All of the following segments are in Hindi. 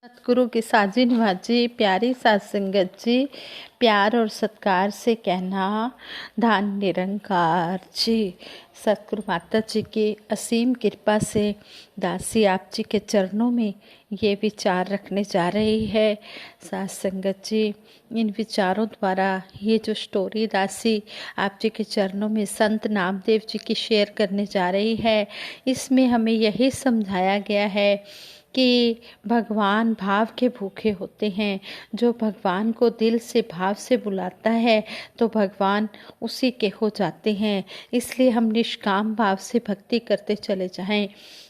सतगुरु की साजी निवाजी प्यारी सात संगत जी, प्यार और सत्कार से कहना धान निरंकार जी। सतगुरु माता जी की असीम कृपा से दासी आप जी के चरणों में ये विचार रखने जा रही है। सात संगत जी, इन विचारों द्वारा ये जो स्टोरी दासी आप जी के चरणों में संत नामदेव जी की शेयर करने जा रही है, इसमें हमें यही समझाया गया है कि भगवान भाव के भूखे होते हैं। जो भगवान को दिल से भाव से बुलाता है तो भगवान उसी के हो जाते हैं। इसलिए हम निष्काम भाव से भक्ति करते चले जाएं।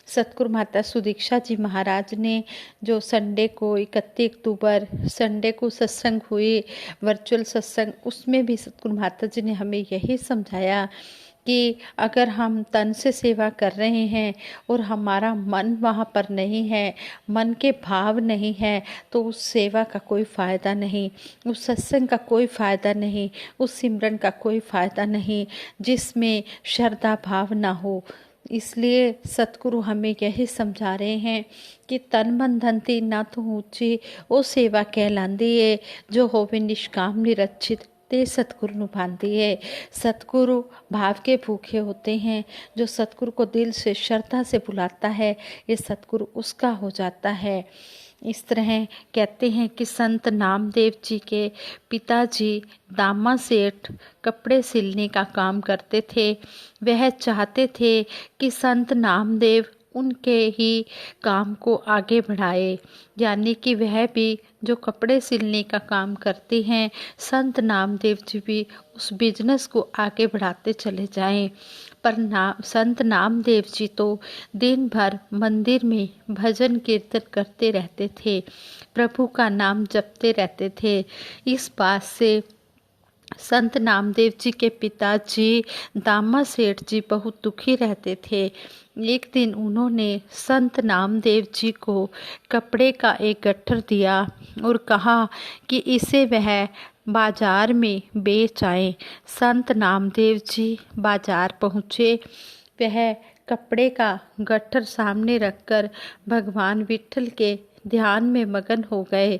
सतगुरु माता सुदीक्षा जी महाराज ने जो संडे को 31 अक्टूबर संडे को सत्संग हुई, वर्चुअल सत्संग, उसमें भी सतगुरु माता जी ने हमें यही समझाया कि अगर हम तन से सेवा कर रहे हैं और हमारा मन वहाँ पर नहीं है, मन के भाव नहीं है, तो उस सेवा का कोई फ़ायदा नहीं, उस सत्संग का कोई फ़ायदा नहीं, उस सिमरन का कोई फ़ायदा नहीं जिसमें श्रद्धा भाव ना हो। इसलिए सतगुरु हमें यही समझा रहे हैं कि तन मन धन ती ना तो ऊँची वो सेवा कहलांदी है जो होवे निष्काम निरक्षित ते सतगुरु निभाती है। सतगुरु भाव के भूखे होते हैं। जो सतगुरु को दिल से श्रद्धा से बुलाता है, ये सतगुरु उसका हो जाता है। इस तरह कहते हैं कि संत नामदेव जी के पिताजी दामा सेठ कपड़े सिलने का काम करते थे। वह चाहते थे कि संत नामदेव उनके ही काम को आगे बढ़ाए, यानी कि वह भी जो कपड़े सिलने का काम करते हैं, संत नामदेव जी भी उस बिजनेस को आगे बढ़ाते चले जाएं। पर संत नामदेव जी तो दिन भर मंदिर में भजन कीर्तन करते रहते थे, प्रभु का नाम जपते रहते थे। इस बात से संत नामदेव जी के पिताजी दामा सेठ जी बहुत दुखी रहते थे। एक दिन उन्होंने संत नामदेव जी को कपड़े का एक गट्ठर दिया और कहा कि इसे वह बाजार में बेच आए। संत नामदेव जी बाजार पहुँचे। वह कपड़े का गट्ठर सामने रखकर भगवान विठल के ध्यान में मगन हो गए।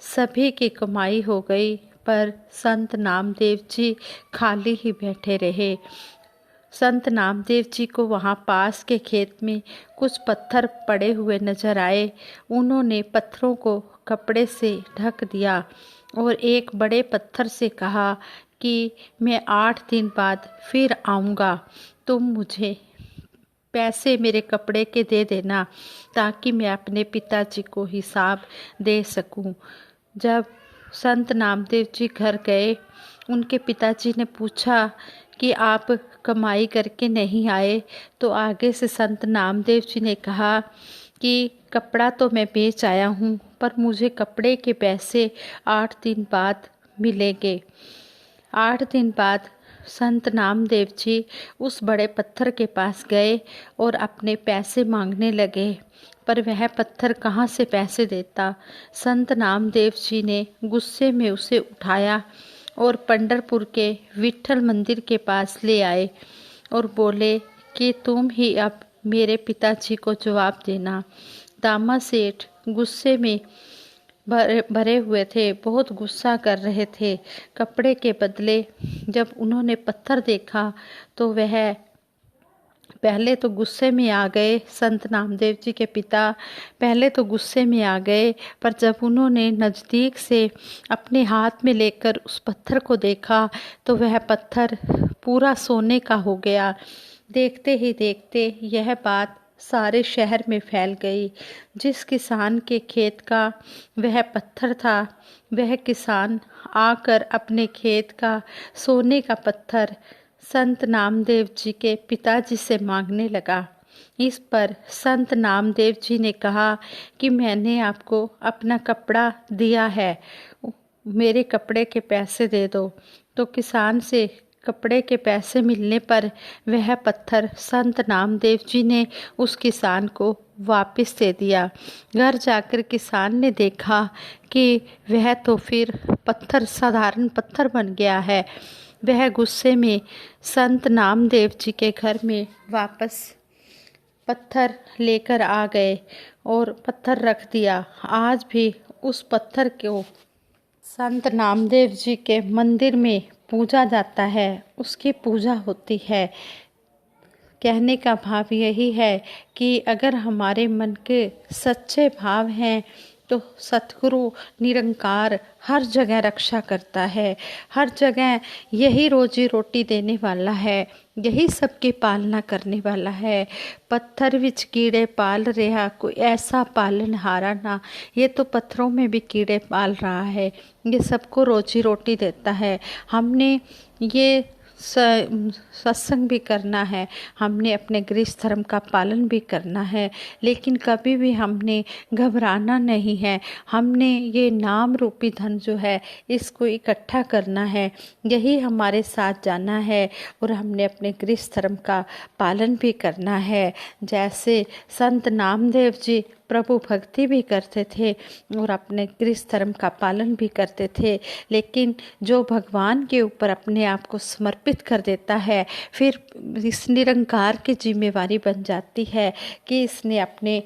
सभी की कमाई हो गई, पर संत नामदेव जी खाली ही बैठे रहे। संत नामदेव जी को वहाँ पास के खेत में कुछ पत्थर पड़े हुए नजर आए। उन्होंने पत्थरों को कपड़े से ढक दिया और एक बड़े पत्थर से कहा कि मैं 8 दिन बाद फिर आऊँगा, तुम मुझे पैसे मेरे कपड़े के दे देना ताकि मैं अपने पिताजी को हिसाब दे सकूं। जब संत नामदेव जी घर गए, उनके पिताजी ने पूछा कि आप कमाई करके नहीं आए, तो आगे से संत नामदेव जी ने कहा कि कपड़ा तो मैं बेच आया हूँ, पर मुझे कपड़े के पैसे 8 दिन बाद मिलेंगे। 8 दिन बाद संत नामदेव जी उस बड़े पत्थर के पास गए और अपने पैसे मांगने लगे, पर वह पत्थर कहाँ से पैसे देता। संत नामदेव जी ने गुस्से में उसे उठाया और पंढरपुर के विठल मंदिर के पास ले आए और बोले कि तुम ही अब मेरे पिताजी को जवाब देना। दामा सेठ गुस्से में भरे हुए थे, बहुत गुस्सा कर रहे थे। कपड़े के बदले जब उन्होंने पत्थर देखा तो वह पहले तो गुस्से में आ गए। संत नामदेव जी के पिता पहले तो गुस्से में आ गए, पर जब उन्होंने नज़दीक से अपने हाथ में लेकर उस पत्थर को देखा तो वह पत्थर पूरा सोने का हो गया। देखते ही देखते यह बात सारे शहर में फैल गई। जिस किसान के खेत का वह पत्थर था, वह किसान आकर अपने खेत का सोने का पत्थर संत नामदेव जी के पिताजी से मांगने लगा। इस पर संत नामदेव जी ने कहा कि मैंने आपको अपना कपड़ा दिया है, मेरे कपड़े के पैसे दे दो। तो किसान से कपड़े के पैसे मिलने पर वह पत्थर संत नामदेव जी ने उस किसान को वापस दे दिया। घर जाकर किसान ने देखा कि वह तो फिर पत्थर साधारण पत्थर बन गया है। वह गुस्से में संत नामदेव जी के घर में वापस पत्थर लेकर आ गए और पत्थर रख दिया। आज भी उस पत्थर को संत नामदेव जी के मंदिर में पूजा जाता है, उसकी पूजा होती है। कहने का भाव यही है कि अगर हमारे मन के सच्चे भाव हैं तो सतगुरु निरंकार हर जगह रक्षा करता है, हर जगह यही रोजी रोटी देने वाला है, यही सबकी पालना करने वाला है। पत्थर विच कीड़े पाल रहा कोई ऐसा पालनहारा ना, ये तो पत्थरों में भी कीड़े पाल रहा है, ये सबको रोजी रोटी देता है। हमने ये सत्संग भी करना है, हमने अपने गृहस्थ धर्म का पालन भी करना है, लेकिन कभी भी हमने घबराना नहीं है। हमने ये नाम रूपी धन जो है इसको इकट्ठा करना है, यही हमारे साथ जाना है और हमने अपने गृहस्थ धर्म का पालन भी करना है। जैसे संत नामदेव जी प्रभु भक्ति भी करते थे और अपने गृहस्थ धर्म का पालन भी करते थे, लेकिन जो भगवान के ऊपर अपने आप को समर्पित कर देता है फिर इस निरंकार की जिम्मेवारी बन जाती है कि इसने अपने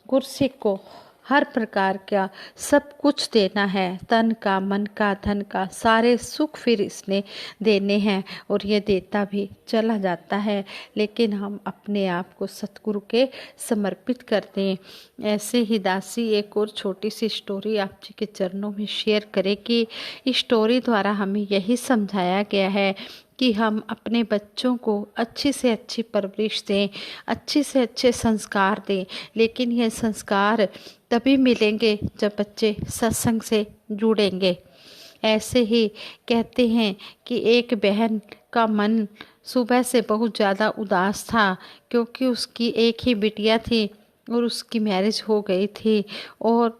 गुरसिक को हर प्रकार का सब कुछ देना है, तन का, मन का, धन का, सारे सुख फिर इसने देने हैं और ये देता भी चला जाता है। लेकिन हम अपने आप को सतगुरु के समर्पित कर दें। ऐसे ही दासी एक और छोटी सी स्टोरी आप जी के चरणों में शेयर करें कि इस स्टोरी द्वारा हमें यही समझाया गया है कि हम अपने बच्चों को अच्छी से अच्छी परवरिश दें, अच्छे से अच्छे संस्कार दें, लेकिन ये संस्कार तभी मिलेंगे जब बच्चे सत्संग से जुड़ेंगे। ऐसे ही कहते हैं कि एक बहन का मन सुबह से बहुत ज़्यादा उदास था क्योंकि उसकी एक ही बिटिया थी और उसकी मैरिज हो गई थी और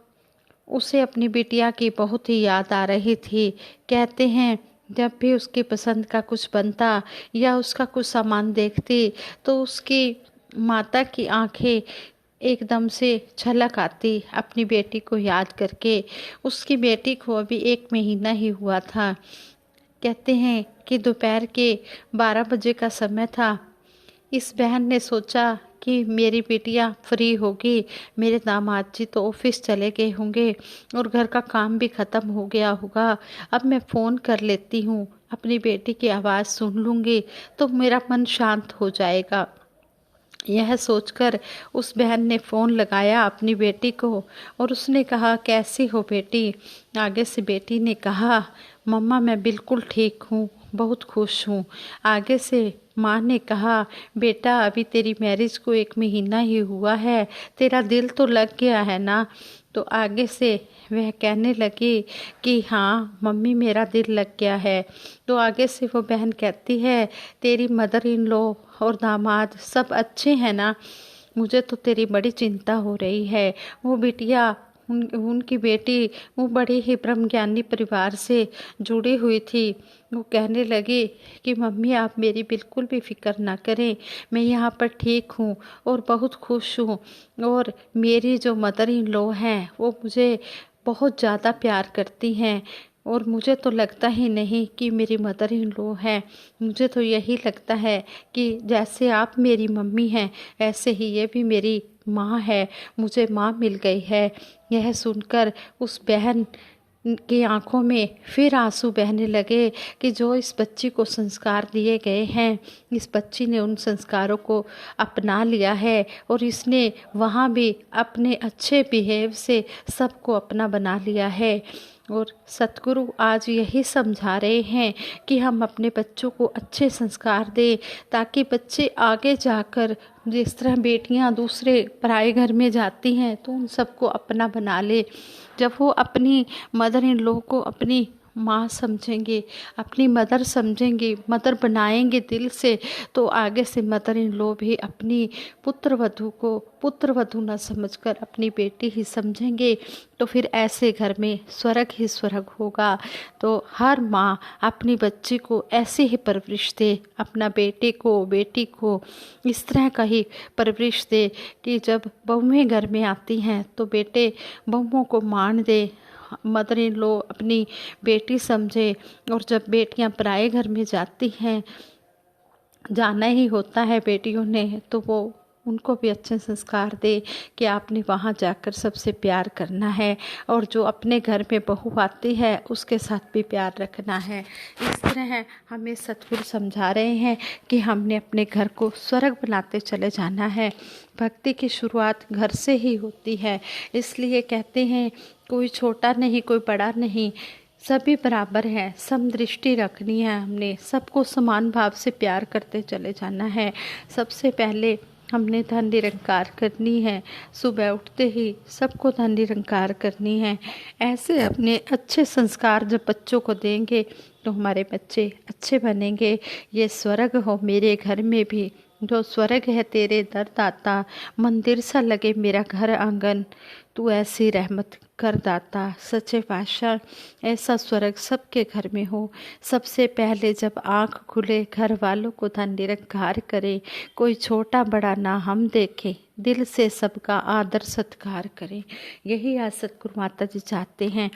उसे अपनी बिटिया की बहुत ही याद आ रही थी। कहते हैं जब भी उसकी पसंद का कुछ बनता या उसका कुछ सामान देखती तो उसकी माता की आंखें एकदम से छलक आती अपनी बेटी को याद करके। उसकी बेटी को अभी 1 महीना ही हुआ था। कहते हैं कि दोपहर के 12 बजे का समय था। इस बहन ने सोचा कि मेरी बिटिया फ्री होगी, मेरे दामाद जी तो ऑफिस चले गए होंगे और घर का काम भी ख़त्म हो गया होगा, अब मैं फ़ोन कर लेती हूँ, अपनी बेटी की आवाज़ सुन लूँगी तो मेरा मन शांत हो जाएगा। यह सोचकर उस बहन ने फ़ोन लगाया अपनी बेटी को और उसने कहा कैसी हो बेटी। आगे से बेटी ने कहा मम्मा मैं बिल्कुल ठीक हूँ, बहुत खुश हूँ। आगे से माँ ने कहा बेटा अभी तेरी मैरिज को 1 महीना ही हुआ है, तेरा दिल तो लग गया है ना। तो आगे से वह कहने लगी कि हाँ मम्मी मेरा दिल लग गया है। तो आगे से वो बहन कहती है तेरी मदर इन लॉ और दामाद सब अच्छे हैं ना, मुझे तो तेरी बड़ी चिंता हो रही है। वो बिटिया उनकी बेटी वो बड़े ही ब्रह्मज्ञानी परिवार से जुड़ी हुई थी। वो कहने लगी कि मम्मी आप मेरी बिल्कुल भी फिक्र ना करें, मैं यहाँ पर ठीक हूँ और बहुत खुश हूँ और मेरी जो मदर इन लॉ हैं वो मुझे बहुत ज़्यादा प्यार करती हैं और मुझे तो लगता ही नहीं कि मेरी मदर इन लॉ है। मुझे तो यही लगता है कि जैसे आप मेरी मम्मी हैं ऐसे ही ये भी मेरी माँ है, मुझे माँ मिल गई है। यह सुनकर उस बहन की आंखों में फिर आंसू बहने लगे कि जो इस बच्ची को संस्कार दिए गए हैं, इस बच्ची ने उन संस्कारों को अपना लिया है और इसने वहाँ भी अपने अच्छे बिहेव से सबको अपना बना लिया है। और सतगुरु आज यही समझा रहे हैं कि हम अपने बच्चों को अच्छे संस्कार दें ताकि बच्चे आगे जाकर जिस तरह बेटियां दूसरे पराए घर में जाती हैं तो उन सबको अपना बना ले। जब वो अपनी मदर इन लॉ को अपनी माँ समझेंगे, अपनी मदर समझेंगे, मदर बनाएंगे दिल से, तो आगे से मदर इन लॉ भी अपनी पुत्र वधू को पुत्र वधू न समझकर अपनी बेटी ही समझेंगे। तो फिर ऐसे घर में स्वर्ग ही स्वर्ग होगा। तो हर माँ अपनी बच्ची को ऐसे ही परवरिश दे, अपना बेटे को बेटी को इस तरह का ही परवरिश दे कि जब बहुएं घर में आती हैं तो बेटे बहुओं को मान दे, मदर इन लॉ अपनी बेटी समझे। और जब बेटियां पराए घर में जाती हैं, जाना ही होता है बेटियों ने, तो वो उनको भी अच्छे संस्कार दे कि आपने वहाँ जाकर सबसे प्यार करना है, और जो अपने घर में बहू आती है उसके साथ भी प्यार रखना है। इस तरह हमें सतगुरु समझा रहे हैं कि हमने अपने घर को स्वर्ग बनाते चले जाना है। भक्ति की शुरुआत घर से ही होती है, इसलिए कहते हैं कोई छोटा नहीं, कोई बड़ा नहीं, सभी बराबर हैं। समदृष्टि रखनी है, हमने सबको समान भाव से प्यार करते चले जाना है। सबसे पहले हमने धन निरंकार करनी है, सुबह उठते ही सबको धन निरंकार करनी है। ऐसे अपने अच्छे संस्कार जब बच्चों को देंगे तो हमारे बच्चे अच्छे बनेंगे। ये स्वर्ग हो मेरे घर में भी, जो स्वर्ग है तेरे दर दाता, मंदिर सा लगे मेरा घर आंगन, तू ऐसी रहमत कर दाता। सच्चे पातशाह, ऐसा स्वर्ग सबके घर में हो। सबसे पहले जब आँख खुले घर वालों को धन निरंकार करें, कोई छोटा बड़ा ना हम देखें, दिल से सबका आदर सत्कार करें। यही आज सतगुरु माता जी चाहते हैं।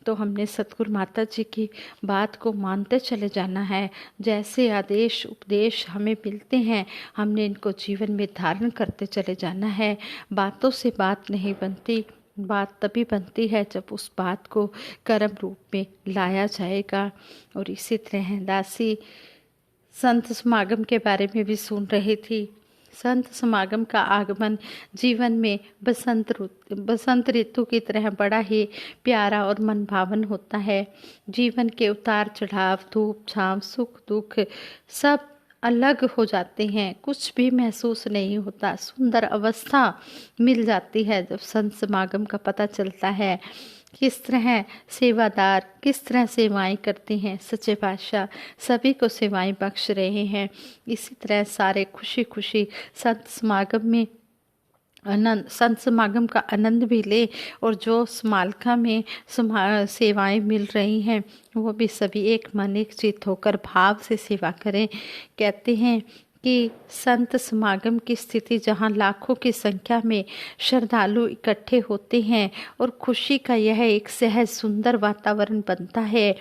तो हमने सतगुरु माता जी की बात को मानते चले जाना है। जैसे आदेश उपदेश हमें मिलते हैं, हमने इनको जीवन में धारण करते चले जाना है। बातों से बात नहीं बनती, बात तभी बनती है जब उस बात को कर्म रूप में लाया जाएगा। और इसी तरह दासी संत समागम के बारे में भी सुन रही थी। संत समागम का आगमन जीवन में बसंत ऋतु की तरह बड़ा ही प्यारा और मनभावन होता है। जीवन के उतार चढ़ाव, धूप छाँव, सुख दुख सब अलग हो जाते हैं, कुछ भी महसूस नहीं होता। सुंदर अवस्था मिल जाती है जब संत समागम का पता चलता है। किस तरह सेवादार किस तरह सेवाएं करते हैं, सच्चे पातशाह सभी को सेवाएं बख्श रहे हैं। इसी तरह सारे खुशी खुशी संत समागम में संत समागम का आनंद भी ले, और जो स्मारका में सेवाएं मिल रही हैं वो भी सभी एक मन एक चित्त होकर भाव से सेवा करें। कहते हैं कि संत समागम की स्थिति जहाँ लाखों की संख्या में श्रद्धालु इकट्ठे होते हैं और खुशी का यह एक सहज सुंदर वातावरण बनता है।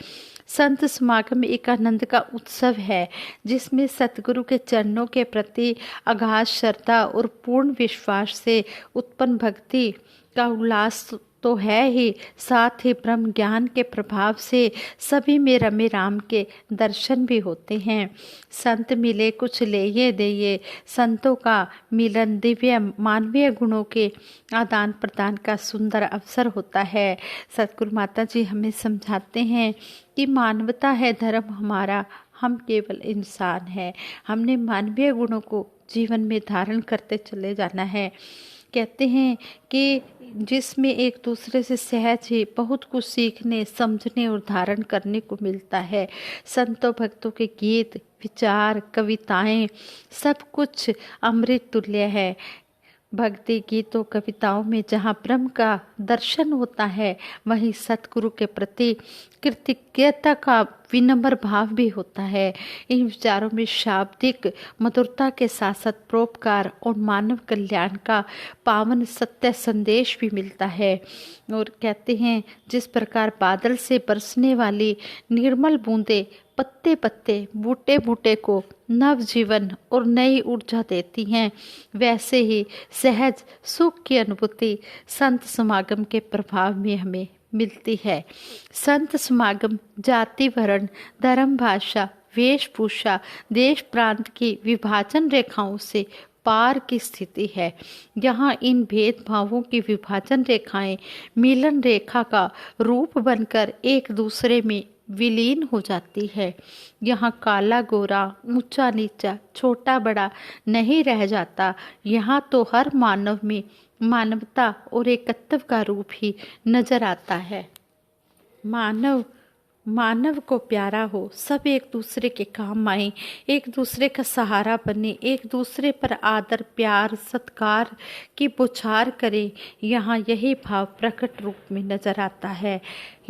संत समागम एक आनंद का उत्सव है जिसमें सतगुरु के चरणों के प्रति अगाध श्रद्धा और पूर्ण विश्वास से उत्पन्न भक्ति का उल्लास तो है ही, साथ ही ब्रह्म ज्ञान के प्रभाव से सभी में रमे राम के दर्शन भी होते हैं। संत मिले कुछ लेये देये, संतों का मिलन दिव्य मानवीय गुणों के आदान प्रदान का सुंदर अवसर होता है। सतगुरु माता जी हमें समझाते हैं कि मानवता है धर्म हमारा, हम केवल इंसान हैं। हमने मानवीय गुणों को जीवन में धारण करते चले जाना है। कहते हैं कि जिसमें एक दूसरे से सहज ही बहुत कुछ सीखने समझने और धारण करने को मिलता है। संतों भक्तों के गीत विचार कविताएं सब कुछ अमृत तुल्य है। भक्ति गीतों कविताओं में जहाँ ब्रह्म का दर्शन होता है, वहीं सतगुरु के प्रति कृतज्ञता का विनम्र भाव भी होता है। इन विचारों में शाब्दिक मधुरता के साथ साथ परोपकार और मानव कल्याण का पावन सत्य संदेश भी मिलता है। और कहते हैं जिस प्रकार बादल से बरसने वाली निर्मल बूंदें पत्ते पत्ते बूटे बूटे को नव जीवन और नई ऊर्जा देती हैं, वैसे ही सहज सुख की अनुभूति संत समागम के प्रभाव में हमें मिलती है। संत समागम जाति वर्ण धर्म भाषा वेशभूषा देश प्रांत की विभाजन रेखाओं से पार की स्थिति है। यहाँ इन भेदभावों की विभाजन रेखाएं मिलन रेखा का रूप बनकर एक दूसरे में विलीन हो जाती है। यहाँ काला गोरा ऊंचा नीचा छोटा बड़ा नहीं रह जाता। यहाँ तो हर मानव में मानवता और एकत्व का रूप ही नजर आता है। मानव को प्यारा हो, सब एक दूसरे के काम आए, एक दूसरे का सहारा बने, एक दूसरे पर आदर प्यार सत्कार की बौछार करें। यहाँ यही भाव प्रकट रूप में नजर आता है।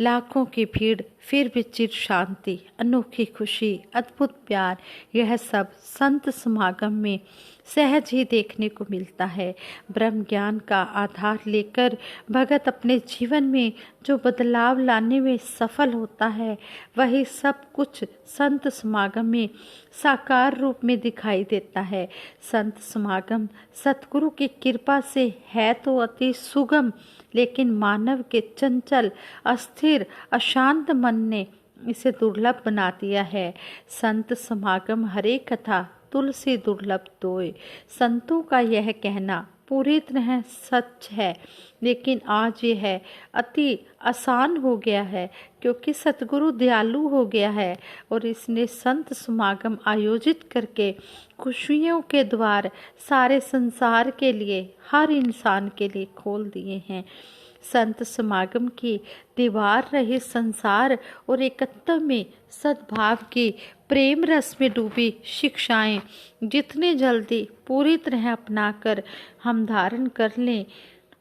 लाखों की भीड़ फिर भी चिर शांति, अनोखी खुशी, अद्भुत प्यार, यह सब संत समागम में सहज ही देखने को मिलता है। ब्रह्म ज्ञान का आधार लेकर भगत अपने जीवन में जो बदलाव लाने में सफल होता है, वही सब कुछ संत समागम में साकार रूप में दिखाई देता है। संत समागम सतगुरु की कृपा से है तो अति सुगम, लेकिन मानव के चंचल, अस्थिर, अशांत मन ने इसे दुर्लभ बना दिया है। संत समागम हरे कथा तुलसी दुर्लभ तोय। संतों का यह कहना पूरी तरह सच है, लेकिन आज यह अति आसान हो गया है, क्योंकि सतगुरु दयालु हो गया है और इसने संत समागम आयोजित करके खुशियों के द्वार सारे संसार के लिए, हर इंसान के लिए खोल दिए हैं। संत समागम की दीवार रहे संसार और एकत्व में सद्भाव की प्रेम रस में डूबी शिक्षाएं जितने जल्दी पूरी तरह अपनाकर हम धारण कर लें,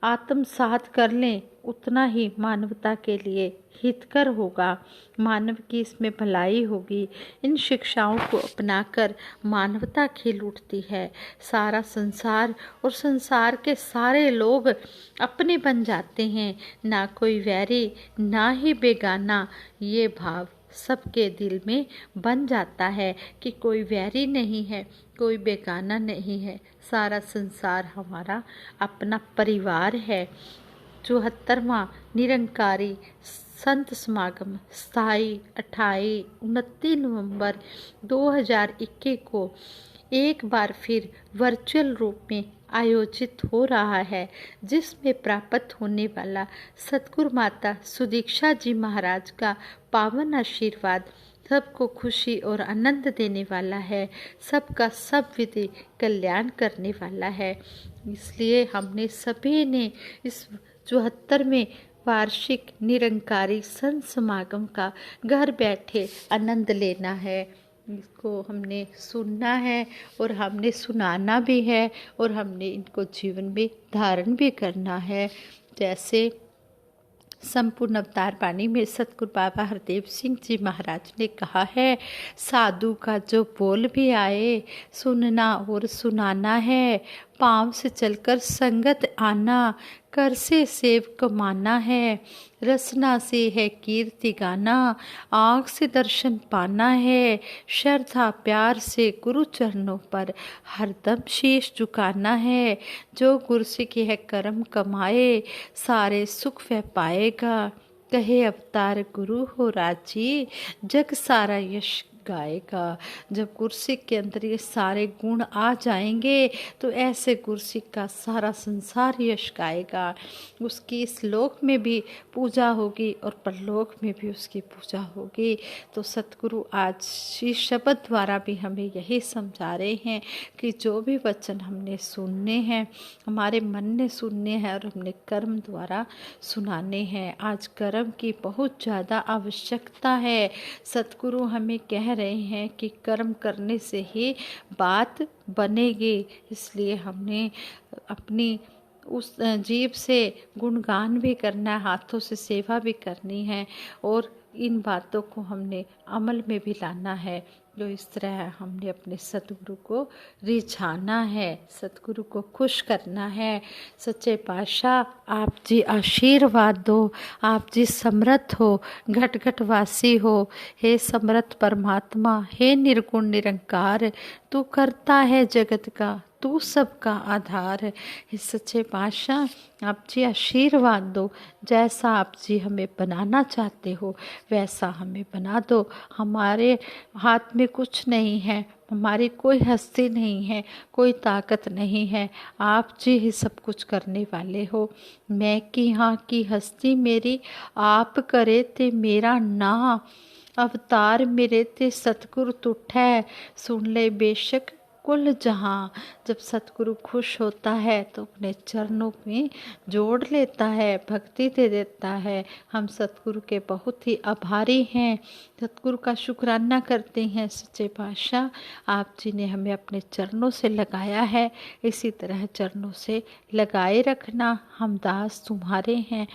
आत्मसात कर लें, उतना ही मानवता के लिए हितकर होगा। मानव की इसमें भलाई होगी। इन शिक्षाओं को अपनाकर मानवता खिल उठती है। सारा संसार और संसार के सारे लोग अपने बन जाते हैं। ना कोई वैरी, ना ही बेगाना। ये भाव सबके दिल में बन जाता है कि कोई वैरी नहीं है, कोई बेगाना नहीं है। सारा संसार हमारा अपना परिवार है। 74वां निरंकारी संत समागम स्थायी 28-29 नवंबर 2021 को एक बार फिर वर्चुअल रूप में आयोजित हो रहा है, जिसमें प्राप्त होने वाला सतगुरु माता सुदीक्षा जी महाराज का पावन आशीर्वाद सबको खुशी और आनंद देने वाला है, सबका सब विधि कल्याण करने वाला है। इसलिए हमने सभी ने इस 74वें वार्षिक निरंकारी संत समागम का घर बैठे आनंद लेना है। इसको हमने सुनना है और हमने सुनाना भी है और हमने इनको जीवन में धारण भी करना है। जैसे संपूर्ण अवतार वाणी में सतगुरु बाबा हरदेव सिंह जी महाराज ने कहा है, साधु का जो बोल भी आए सुनना और सुनाना है, पाँव से चलकर संगत आना, कर से सेव कमाना है, रसना से है कीर्ति गाना, आँख से दर्शन पाना है, श्रद्धा प्यार से गुरु चरणों पर हरदम शीश झुकाना है। जो गुरसिक है कर्म कमाए, सारे सुख वह पाएगा, कहे अवतार गुरु हो राजी, जग सारा यश गाएगा। जब गुरसिक के अंदर ये सारे गुण आ जाएंगे तो ऐसे गुरसिक का सारा संसार यश गाएगा। उसकी इस लोक में भी पूजा होगी और परलोक में भी उसकी पूजा होगी। तो सतगुरु आज इस शब्द द्वारा भी हमें यही समझा रहे हैं कि जो भी वचन हमने सुनने हैं, हमारे मन ने सुनने हैं और हमने कर्म द्वारा सुनाने हैं। आज कर्म की बहुत ज़्यादा आवश्यकता है। सतगुरु हमें कह रहे हैं कि कर्म करने से ही बात बनेगी। इसलिए हमने अपनी उस जीभ से गुणगान भी करना है, हाथों से सेवा भी करनी है और इन बातों को हमने अमल में भी लाना है। जो इस तरह हमने अपने सतगुरु को रिझाना है, सतगुरु को खुश करना है। सच्चे पातशाह आप जी आशीर्वाद दो, आप जी समर्थ हो, घट घट वासी हो। हे समर्थ परमात्मा, हे निर्गुण निरंकार, तू करता है जगत का, तू सबका आधार है। इस सच्चे पातशाह आप जी आशीर्वाद दो, जैसा आप जी हमें बनाना चाहते हो वैसा हमें बना दो। हमारे हाथ में कुछ नहीं है, हमारी कोई हस्ती नहीं है, कोई ताकत नहीं है, आप जी ही सब कुछ करने वाले हो। मैं की हाँ की हस्ती मेरी, आप करे ते मेरा ना, अवतार मेरे ते सतगुरु तुठै, सुन ले बेशक कुल जहाँ। जब सतगुरु खुश होता है तो अपने चरणों में जोड़ लेता है, भक्ति दे देता है। हम सतगुरु के बहुत ही आभारी हैं, सतगुरु का शुक्राना करते हैं। सच्चे पातशाह आप जी ने हमें अपने चरणों से लगाया है, इसी तरह चरणों से लगाए रखना। हम दास तुम्हारे हैं,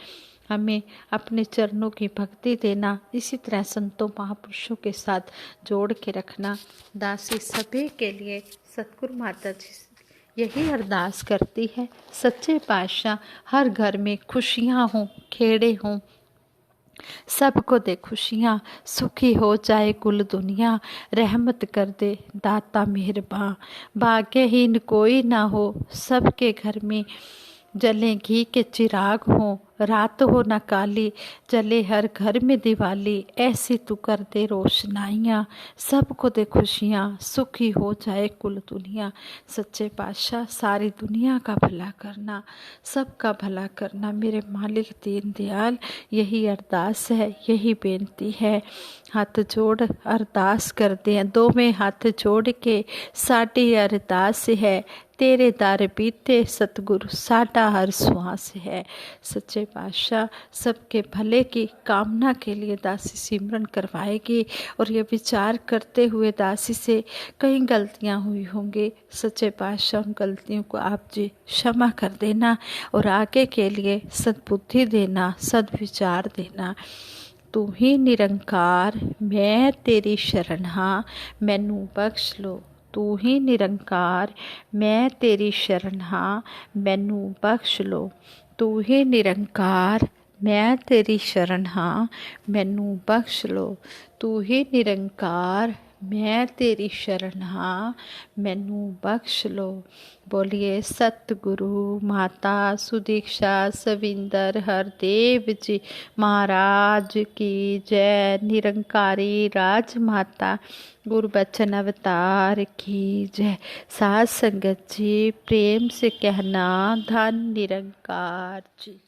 हमें अपने चरणों की भक्ति देना, इसी तरह संतों महापुरुषों के साथ जोड़ के रखना। दासी सभी के लिए सतगुरु माता जी यही अरदास करती है सच्चे पातशाह हर घर में खुशियाँ हों, खेड़े हों, सबको दे खुशियाँ, सुखी हो जाए कुल दुनिया, रहमत कर दे दाता मेहरबान, भाग्यहीन कोई ना हो, सबके घर में जले घी के चिराग हों, रात हो न काली, जले हर घर में दिवाली, ऐसी तू कर दे रोशनाइयाँ, सबको दे खुशियाँ, सुखी हो जाए कुल दुनिया। सच्चे पातशाह सारी दुनिया का भला करना, सबका भला करना मेरे मालिक दीन दयाल, यही अरदास है, यही बेनती है। हाथ जोड़ अरदास करते हैं, दो में हाथ जोड़ के साडी अरदास है, तेरे दर बीते सतगुरु साडा हर श्वास है। सच्चे पातशाह सबके भले की कामना के लिए दासी सिमरन करवाएगी, और ये विचार करते हुए दासी से कई गलतियां हुई होंगी, सच्चे पातशाह उन गलतियों को आप जी क्षमा कर देना और आगे के लिए सद्बुद्धि देना, सद्विचार देना। तू ही निरंकार मैं तेरी शरण हाँ, मैनू बख्श लो। तू ही निरंकार मैं तेरी शरण हाँ, मैनू बख्श लो। तू ही निरंकार मैं तेरी शरण हाँ, मैनू बख्श लो। तू ही निरंकार मैं तेरी शरण हाँ, मैनू बख्श लो। बोलिए सतगुरु माता सुदीक्षा सविंदर हरदेव जी महाराज की जय। निरंकारी राजमाता गुरबचन अवतार की जय। साध संगत जी प्रेम से कहना धन निरंकार जी।